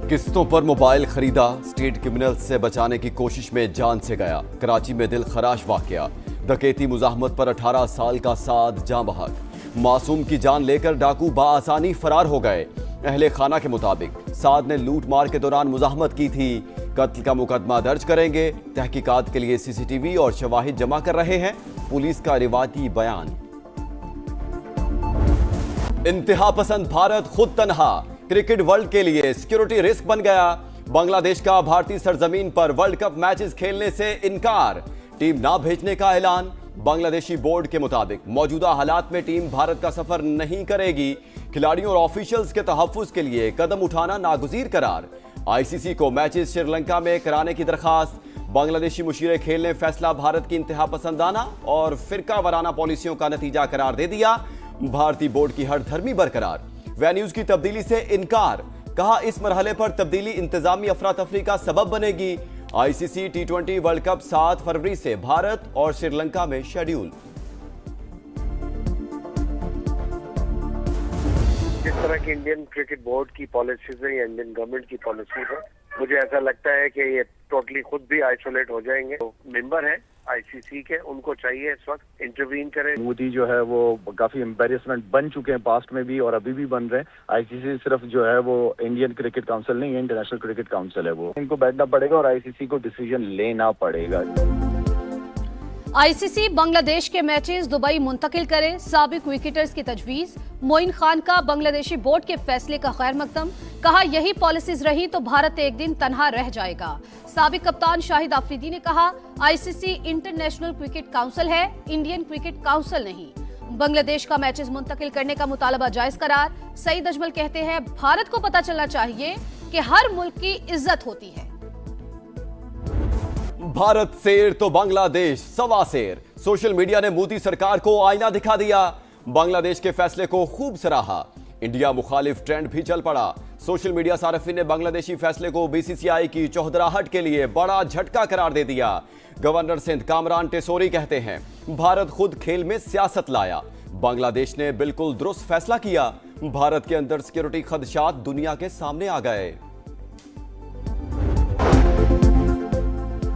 किस्तों पर मोबाइल खरीदा, स्ट्रीट क्रिमिनल्स से बचाने की कोशिश में जान से गया। कराची में दिल खराश वाकया, डकैती मुजाहमत पर 18 साल का साद जाँ बहक। मासूम की जान लेकर डाकू बाआसानी फरार हो गए। अहले खाना के मुताबिक साद ने लूट मार के दौरान मुजाहमत की थी। कत्ल का मुकदमा दर्ज करेंगे। तहकीकात के लिए सीसीटीवी और शवाहिद जमा कर रहे हैं। पुलिस का रिवायती बयान। इंतहा पसंद भारत खुद तनहा, क्रिकेट वर्ल्ड के लिए सिक्योरिटी रिस्क बन गया। बांग्लादेश का भारतीय सरजमीन पर वर्ल्ड कप मैचेस खेलने से इनकार, टीम ना भेजने का ऐलान। बांग्लादेशी बोर्ड के मुताबिक मौजूदा हालात में टीम भारत का सफर नहीं करेगी। खिलाड़ियों और ऑफिशियल्स के तहफ्फुज के लिए कदम उठाना नागुज़ीर करार। आईसीसी को मैचेस श्रीलंका में कराने की दरखास्त। बांग्लादेशी मुशीरे खेल ने फैसला भारत की इंतहा पसंदाना और फिरका वाराना पॉलिसियों का नतीजा करार दे दिया। भारतीय बोर्ड की हठधर्मी बरकरार। वेन्यूज की तब्दीली से इनकार, कहा इस मरहले पर तब्दीली इंतजामी अफरा तफरी का सबब बनेगी। आईसीसी टी20 वर्ल्ड कप 7 फरवरी से भारत और श्रीलंका में शेड्यूल। जिस तरह की इंडियन क्रिकेट बोर्ड की पॉलिसीज है या इंडियन गवर्नमेंट की पॉलिसीज है, मुझे ऐसा लगता है कि ये टोटली खुद भी आइसोलेट हो जाएंगे। तो मेंबर है आईसीसी के, उनको चाहिए इस वक्त इंटरवीन करें। मोदी जो है वो काफी एम्बेरसमेंट बन चुके हैं पास्ट में भी और अभी भी बन रहे हैं। आईसीसी सिर्फ जो है वो इंडियन क्रिकेट काउंसिल नहीं है, इंटरनेशनल क्रिकेट काउंसिल है। वो इनको बैठना पड़ेगा और आईसीसी को डिसीजन लेना पड़ेगा। आईसीसी बांग्लादेश के मैचेस दुबई मुंतकिल करे, साबिक विकेटर्स की तजवीज। मोइन खान का बांग्लादेशी बोर्ड के फैसले का खैर मकदम, कहा यही पॉलिसीज रही तो भारत एक दिन तनहा रह जाएगा। साबिक कप्तान शाहिद आफरीदी ने कहा आईसीसी इंटरनेशनल क्रिकेट काउंसिल है, इंडियन क्रिकेट काउंसिल नहीं। बांग्लादेश का मैचेस मुंतकिल करने का मुतालबा जायज करार। सईद अजमल कहते हैं भारत को पता चलना चाहिए कि हर मुल्क की इज्जत होती है। भारत शेर तो बांग्लादेश सवा शेर। सोशल मीडिया ने मोदी सरकार को आईना दिखा दिया। बांग्लादेश के फैसले को खूब सराहा। इंडिया मुखालिफ ट्रेंड भी चल पड़ा। सोशल मीडिया सार्फिन ने बांग्लादेशी फैसले को बीसीसीआई की चौधराहट के लिए बड़ा झटका करार दे दिया। गवर्नर सिंध कामरान टेसोरी कहते हैं भारत खुद खेल में सियासत लाया। बांग्लादेश ने बिल्कुल दुरुस्त फैसला किया। भारत के अंदर सिक्योरिटी खदशात दुनिया के सामने आ गए।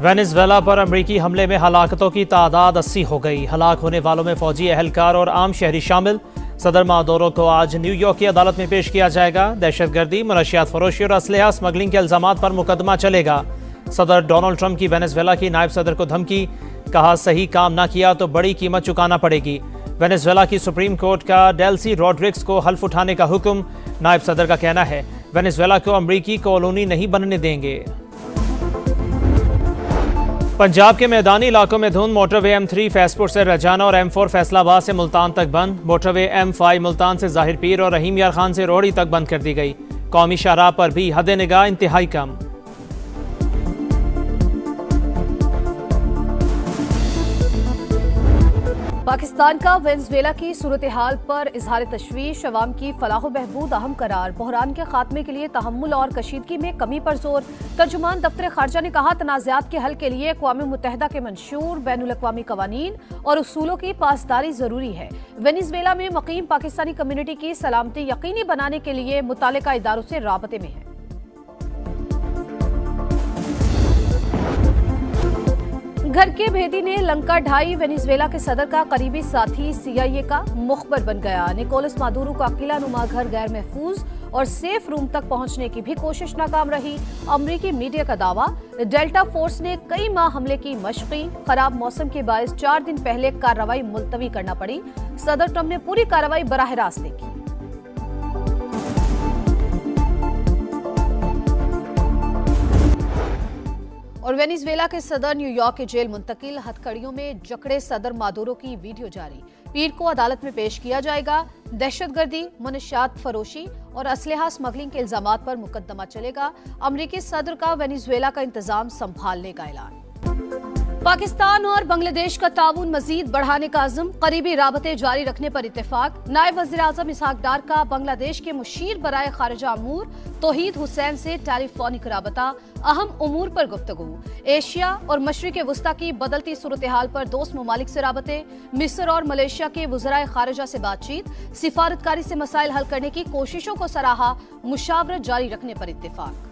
वेनेजुएला पर अमरीकी हमले में हलाकतों की तादाद 80 हो गई। हलाक होने वालों में फौजी एहलकार और आम शहरी शामिल। सदर मादुरो को आज न्यूयॉर्क की अदालत में पेश किया जाएगा। दहशतगर्दी, मनशियात फरोशी और असलहा स्मगलिंग के इल्जामात पर मुकदमा चलेगा। सदर डोनाल्ड ट्रंप की वेनेजुएला की नायब सदर को धमकी, कहा सही काम ना किया तो बड़ी कीमत चुकाना पड़ेगी। वेनेजुएला की सुप्रीम कोर्ट का डेल्सी रॉड्रिग्स को हल्फ उठाने का हुक्म। नायब सदर का कहना है वेनेजुएला को अमरीकी कॉलोनी नहीं बनने देंगे। पंजाब के मैदानी इलाकों में धुंध। मोटरवे M3 फैसपुर से रजाना और M4 फैसलाबाद से मुल्तान तक बंद। मोटरवे M5 मुल्तान से जाहिर पीर और रहीम यार खान से रोहड़ी तक बंद कर दी गई। कौमी शाहराह पर भी हद निगाह इंतहाई कम। पाकिस्तान का वेनेजुएला की सूरत हाल पर इजहार तशवीश। अवाम की फलाह बहबूद अहम करार। बहरान के खात्मे के लिए तहम्मुल और कशीदगी में कमी पर जोर। तर्जुमान दफ्तर खारजा ने कहा तनाज़ात के हल के लिए अक़वाम मुत्तहिदा के मंशूर बैनुल-अक़वामी क़वानीन और उसूलों की पासदारी जरूरी है। वेनेजुएला में मुक़ीम पाकिस्तानी कम्युनिटी की सलामती यकीनी बनाने के लिए मुतालिका इदारों से राबते में है। घर के भेदी ने लंका ढाई। वेनेजुएला के सदर का करीबी साथी CIA का मुखबर बन गया। निकोलस मादुरो का किला नुमा घर गैर महफूज और सेफ रूम तक पहुंचने की भी कोशिश नाकाम रही। अमरीकी मीडिया का दावा, डेल्टा फोर्स ने कई माह हमले की मशक़ी। खराब मौसम के बायस 4 दिन पहले कार्रवाई मुलतवी करना पड़ी। सदर ट्रंप ने पूरी कार्रवाई बराह रास्त देखी। और वेनेजुएला के सदर न्यूयॉर्क के जेल मुंतकिल। हथकड़ियों में जकड़े सदर मादुरो की वीडियो जारी। पीर को अदालत में पेश किया जाएगा। दहशतगर्दी, मनशियात फरोशी और असलहा स्मगलिंग के इल्जामात पर मुकदमा चलेगा। अमरीकी सदर का वेनेजुएला का इंतजाम संभालने का ऐलान। पाकिस्तान और बांग्लादेश का ताउन मजीद बढ़ाने का अज़्म। करीबी राबते जारी रखने पर इत्तेफाक। नायब वज़ीर-ए-आज़म इसहाक डार का बांग्लादेश के मुशीर बराए खारिजा अमूर तौहीद हुसैन से टेलीफोनिक राबता। अहम उमूर पर गुफ्तगू। एशिया और मशरिक़ वुस्ता की बदलती सूरत हाल पर दोस्त ममालिक से राबते। मिस्र और मलेशिया के वज़राए खारिजा से बातचीत। सिफारतकारी से मसाइल हल करने की कोशिशों को सराहा। मुशावरत जारी रखने पर इत्तेफाक।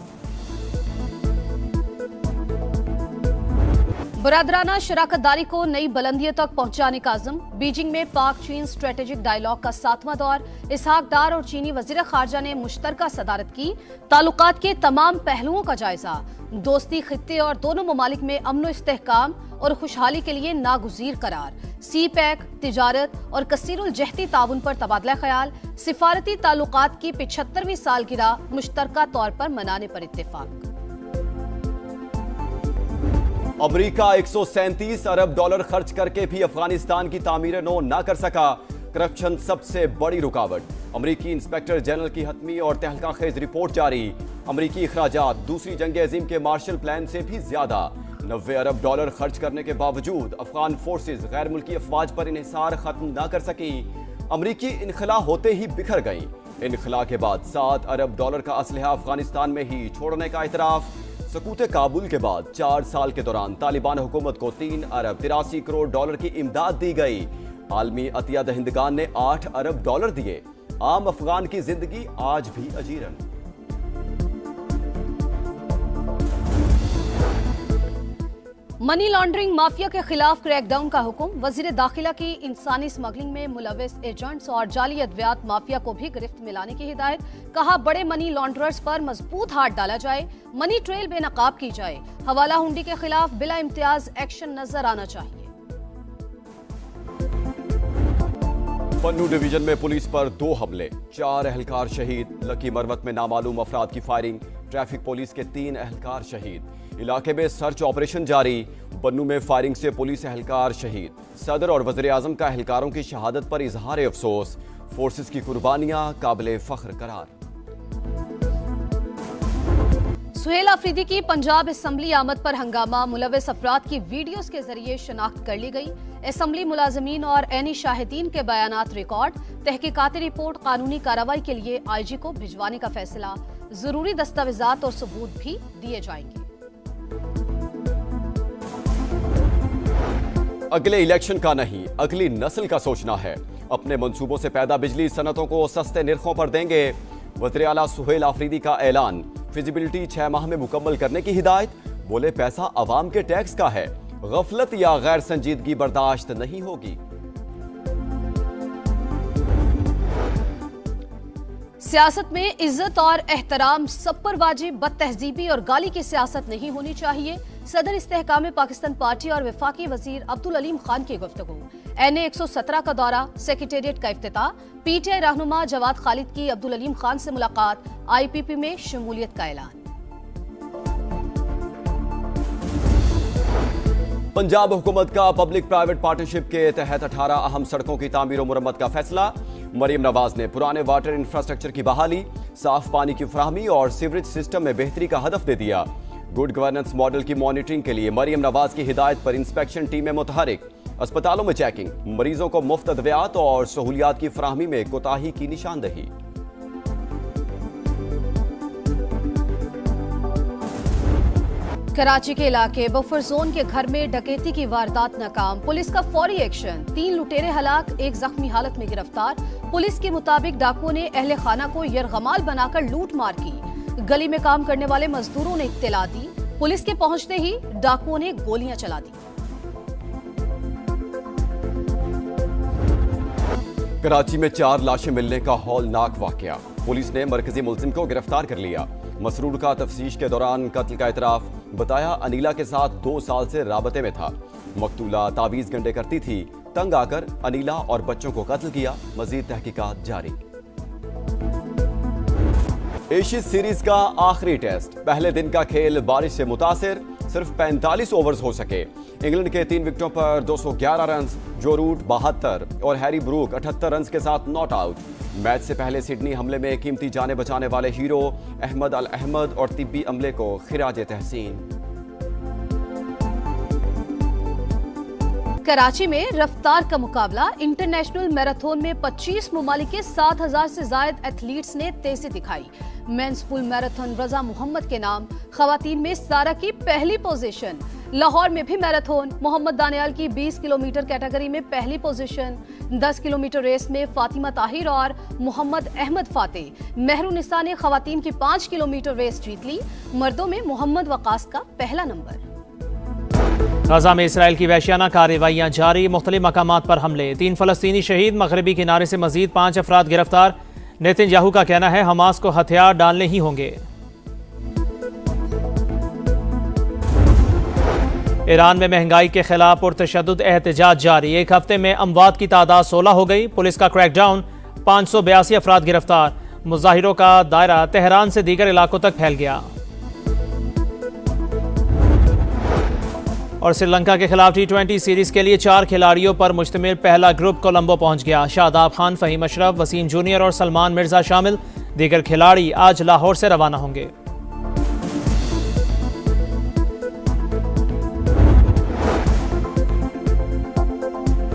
बरादराना शराकतदारी को नई बुलंदियों तक पहुंचाने का अज़्म। बीजिंग में पाक चीन स्ट्रेटेजिक डायलॉग का 7वां दौर। इसहाक डार और चीनी वजीर खारजा ने मुश्तरका सदारत की। ताल्लुकात के तमाम पहलुओं का जायजा। दोस्ती खित्ते और दोनों ममालिक में अमन व इस्तेहकाम और खुशहाली के लिए नागुज़ीर करार। सी पैक, तिजारत और कसीरुल जहती ताउन पर तबादला ख्याल। सिफारती ताल्लुकात की 75वीं सालगिरह मुश्तरका तौर पर मनाने पर इत्तेफाक। अमेरिका 137 अरब डॉलर खर्च करके भी अफगानिस्तान की तामीर नो न कर सका। करप्शन सबसे बड़ी रुकावट। अमेरिकी इंस्पेक्टर जनरल की हतमी और तहलका खेज रिपोर्ट जारी। अमेरिकी अखराजात दूसरी जंग अजीम के मार्शल प्लान से भी ज्यादा। 90 अरब डॉलर खर्च करने के बावजूद अफगान फोर्सेज गैर मुल्की अफवाज पर इन्हिसार खत्म न कर सकी। अमेरिकी इनखला होते ही बिखर गई। इनखला के बाद 7 अरब डॉलर का असलहा अफगानिस्तान में ही छोड़ने का इतराफ। सकूत काबुल के बाद 4 साल के दौरान तालिबान हुकूमत को 3 अरब 83 करोड़ डॉलर की इमदाद दी गई। आलमी अतिया दहिंदगान ने 8 अरब डॉलर दिए। आम अफगान की जिंदगी आज भी अजीरन। मनी लॉन्ड्रिंग माफिया के खिलाफ क्रैकडाउन का हुक्म। वजीर दाखिला की इंसानी स्मगलिंग में मुलविस एजेंट्स और जाली अद्वियात माफिया को भी गिरफ्त में लाने की हिदायत। कहा, बड़े मनी लॉन्ड्रर्स पर मजबूत हाथ डाला जाए, मनी ट्रेल बेनकाब की जाए। हवाला हुंडी के खिलाफ बिला इम्तियाज एक्शन नजर आना चाहिए। पन्नू डिवीजन में पुलिस पर 2 हमले, 4 एहलकार शहीद। लकी मरवत में नामालूम अफराद की फायरिंग। ट्रैफिक पुलिस के 3 एहलकार शहीद। इलाके में सर्च ऑपरेशन जारी। पन्नू में फायरिंग से पुलिस एहलकार शहीद। सदर और वज़ीर आज़म का एहलकारों की शहादत पर इजहार अफसोस। फोर्सेस की कुर्बानियां काबिले फख्र करार। सुहेल आफरीदी की पंजाब असम्बली आमद पर हंगामा। मुलविस अफराद की वीडियोस के जरिए शनाख्त कर ली गई। असम्बली मुलाजमीन और ऐनी शाहिदीन के बयानात रिकॉर्ड। तहकीकाती रिपोर्ट कानूनी कार्रवाई के लिए IG को भिजवाने का फैसला। जरूरी दस्तावेजात और सबूत भी दिए जाएंगे। अगले इलेक्शन का नहीं, अगली नस्ल का सोचना है। अपने मंसूबों से पैदा बिजली सनतों को सस्ते निर्खों पर देंगे। वज़ीर आला सुहेल आफरीदी का ऐलान। फिजिबिलिटी 6 माह में मुकम्मल करने की हिदायत। बोले, पैसा अवाम के टैक्स का है, गफलत या गैर संजीदगी बर्दाश्त नहीं होगी। सियासत में इज्जत और एहतराम सब पर वाजिब। बदतहजीबी और गाली की सियासत नहीं होनी चाहिए। सदर इस्तेहकाम पाकिस्तान पार्टी और वफाकी वजीर अब्दुल अलीम खान की गुफ्तगू। NA 117 का दौरा, सेक्रेटेरिएट का इफ्तिताह। PTI रहनुमा जवाद खालिद की अब्दुल अलीम खान से मुलाकात। IPP में शमूलियत का ऐलान। पंजाब हुकूमत का पब्लिक प्राइवेट पार्टनरशिप के तहत 18 अहम सड़कों की तामीर और मुरम्मत का फैसला। मरियम नवाज ने पुराने वाटर इंफ्रास्ट्रक्चर की बहाली, साफ पानी की फराहमी और सीवरेज सिस्टम में बेहतरी का हदफ दे दिया। गुड गवर्नेंस मॉडल की मॉनिटरिंग के लिए मरियम नवाज की हिदायत पर इंस्पेक्शन टीमें मुतहरिक। अस्पतालों में चेकिंग, मरीजों को मुफ्त अद्वियात और सहूलियात की फराहमी में कोताही की निशानदही। कराची के इलाके बफर जोन के घर में डकैती की वारदात नाकाम। पुलिस का फौरी एक्शन। 3 लुटेरे हलाक, 1 जख्मी हालत में गिरफ्तार। पुलिस के मुताबिक डाकुओं ने अहले खाना को यरगमाल बनाकर लूट मार की। गली में काम करने वाले मजदूरों ने इत्तला दी। पुलिस के पहुंचते ही डाकुओं ने गोलियां चला दी। कराची में 4 लाशें मिलने का हौलनाक वाकया। पुलिस ने मरकजी मुलजिम को गिरफ्तार कर लिया। मसरूर का तफ्तीश के दौरान कत्ल का इतराफ। बताया, अनीला के साथ 2 साल से राबते में था। मकतूला तावीज गंडे करती थी। तंग आकर अनीला और बच्चों को कत्ल किया। मजीद तहकीकात जारी। एशियन सीरीज का आखिरी टेस्ट, पहले दिन का खेल बारिश से मुतासिर। सिर्फ 45 ओवर्स हो सके। इंग्लैंड के 3 विकेटों पर 211 रन। जो रूट 72 और हैरी ब्रूक 78 रन के साथ नॉट आउट। मैच से पहले सिडनी हमले में कीमती जाने बचाने वाले हीरो अहमद अल अहमद और तिब्बी अमले को खिराज तहसीन। कराची में रफ्तार का मुकाबला। इंटरनेशनल मैराथन में 25 ममालिक के 7000 से ज्यादा एथलीट्स ने तेजी दिखाई। मेंस फुल मैराथन रजा मोहम्मद के नाम। खवातीन में सारा की पहली पोजीशन। लाहौर में भी मैराथन। मोहम्मद दानियाल की 20 किलोमीटर कैटेगरी में पहली पोजीशन। 10 किलोमीटर रेस में फातिमा ताहिर और मोहम्मद अहमद फातेह। मेहरुनिसा ने खवातीन की 5 किलोमीटर रेस जीत ली। मर्दों में मोहम्मद वकास का पहला नंबर। गजा में इसराइल की वहशियाना कार्रवाइयां जारी, मुख्तलिफ मकामात पर हमले, 3 फलस्तीनी शहीद, मगरबी किनारे से मजीद 5 अफराद गिरफ्तार। नेतन्याहू का कहना है हमास को हथियार डालने ही होंगे। ईरान में महंगाई के खिलाफ पुरतशद्दुद एहतजाज जारी, एक हफ्ते में अमवात की तादाद 16 हो गई। पुलिस का क्रैकडाउन, 582 अफराद गिरफ्तार। मुजाहिरों का दायरा तेहरान से दीगर इलाकों तक फैल गया। और श्रीलंका के खिलाफ T20 सीरीज के लिए 4 खिलाड़ियों पर मुश्तमिल पहला ग्रुप कोलंबो पहुंच गया। शादाब खान, फहीम अशरफ, वसीम जूनियर और सलमान मिर्जा शामिल। दीगर खिलाड़ी आज लाहौर से रवाना होंगे।